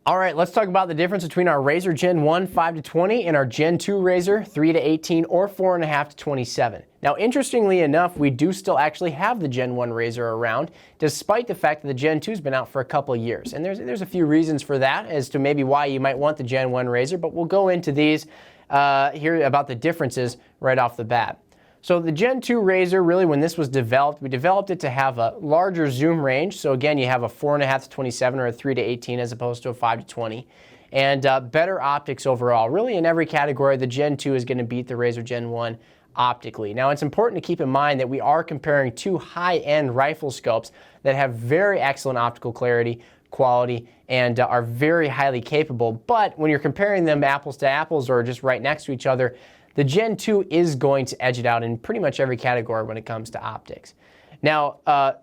All right, let's talk about the difference between our Razor Gen 1 5 to 20 and our Gen 2 Razor 3 to 18 or 4.5 to 27. Now, interestingly enough, we do still actually have the Gen 1 Razor around, despite the fact that the Gen 2 has been out for a couple of years. And there's a few reasons for that as to maybe why you might want the Gen 1 Razor, but we'll go into these here about the differences right off the bat. So the Gen 2 Razor, really when this was developed, we developed it to have a larger zoom range. So again, you have a 4.5 to 27 or a 3 to 18 as opposed to a 5 to 20. And better optics overall. Really in every category, the Gen 2 is going to beat the Razor Gen 1 optically. Now it's important to keep in mind that we are comparing two high-end rifle scopes that have very excellent optical clarity, quality, and are very highly capable. But when you're comparing them apples to apples or just right next to each other, the Gen 2 is going to edge it out in pretty much every category when it comes to optics. Now,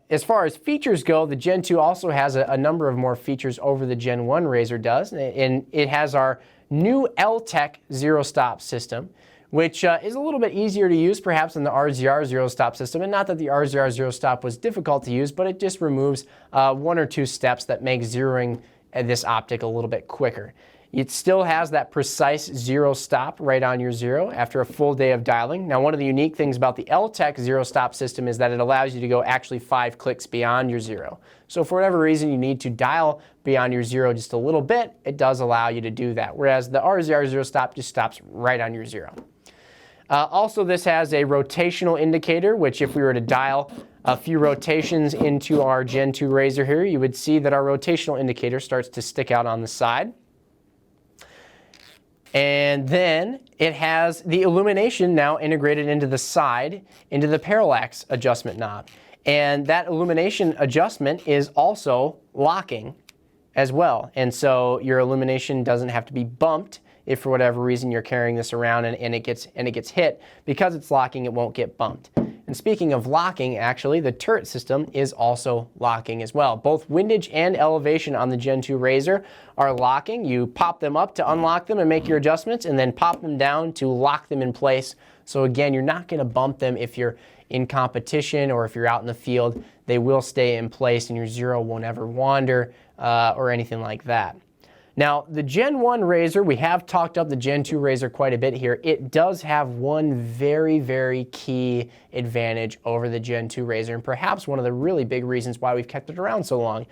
as far as features go, the Gen 2 also has a number of more features over the Gen 1 Razor does. And it has our new L-Tech Zero Stop system, which is a little bit easier to use perhaps than the RZR Zero Stop system. And not that the RZR Zero Stop was difficult to use, but it just removes one or two steps that make zeroing this optic a little bit quicker. It still has that precise zero stop right on your zero after a full day of dialing. Now, one of the unique things about the L-Tech Zero Stop system is that it allows you to go actually 5 clicks beyond your zero. So for whatever reason you need to dial beyond your zero just a little bit, it does allow you to do that, whereas the RZR Zero Stop just stops right on your zero. Also, this has a rotational indicator, which if we were to dial a few rotations into our Gen 2 Razor here, you would see that our rotational indicator starts to stick out on the side. And then it has the illumination now integrated into the side, into the parallax adjustment knob. And that illumination adjustment is also locking as well. And so your illumination doesn't have to be bumped if for whatever reason you're carrying this around and it gets hit. Because it's locking, it won't get bumped. And speaking of locking, actually, the turret system is also locking as well. Both windage and elevation on the Gen 2 Razor are locking. You pop them up to unlock them and make your adjustments, and then pop them down to lock them in place. So again, you're not going to bump them if you're in competition or if you're out in the field. They will stay in place and your zero won't ever wander or anything like that. Now, the Gen 1 Razor, we have talked up the Gen 2 Razor quite a bit here. It does have one very, very key advantage over the Gen 2 Razor, and perhaps one of the really big reasons why we've kept it around so long.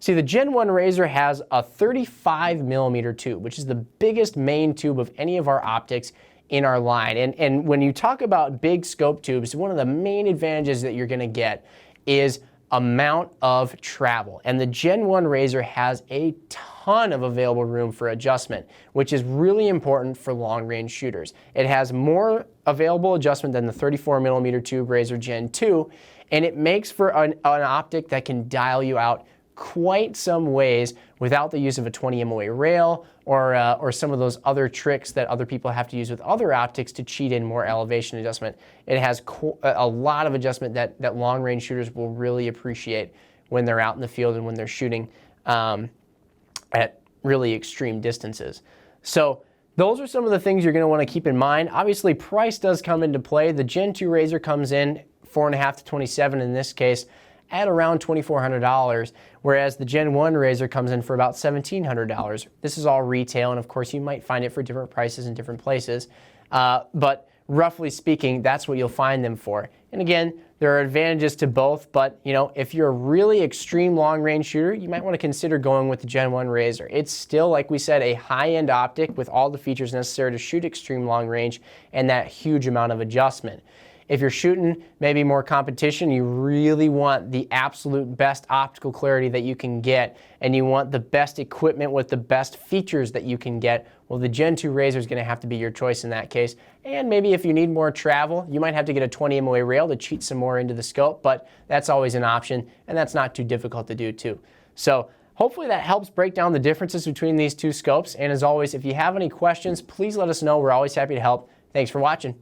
See, the Gen 1 Razor has a 35mm tube, which is the biggest main tube of any of our optics in our line. And when you talk about big scope tubes, one of the main advantages that you're going to get is amount of travel. And the Gen 1 Razor has a ton of available room for adjustment, which is really important for long-range shooters. It has more available adjustment than the 34mm tube Razor Gen 2, and it makes for an optic that can dial you out quite some ways without the use of a 20 MOA rail or some of those other tricks that other people have to use with other optics to cheat in more elevation adjustment. It has a lot of adjustment that long-range shooters will really appreciate when they're out in the field and when they're shooting at really extreme distances. So those are some of the things you're going to want to keep in mind. Obviously, price does come into play. The Gen 2 Razor comes in 4.5 to 27 in this case, at around $2,400, whereas the Gen 1 Razor comes in for about $1,700. This is all retail, and of course you might find it for different prices in different places, but roughly speaking, that's what you'll find them for. And again, there are advantages to both, but you know, if you're a really extreme long-range shooter, you might want to consider going with the Gen 1 Razor. It's still, like we said, a high-end optic with all the features necessary to shoot extreme long range and that huge amount of adjustment. If you're shooting maybe more competition, you really want the absolute best optical clarity that you can get, and you want the best equipment with the best features that you can get, well, the Gen 2 Razor is going to have to be your choice in that case. And maybe if you need more travel, you might have to get a 20 MOA rail to cheat some more into the scope, but that's always an option, and that's not too difficult to do too. So hopefully that helps break down the differences between these two scopes, and as always, if you have any questions, please let us know. We're always happy to help. Thanks for watching.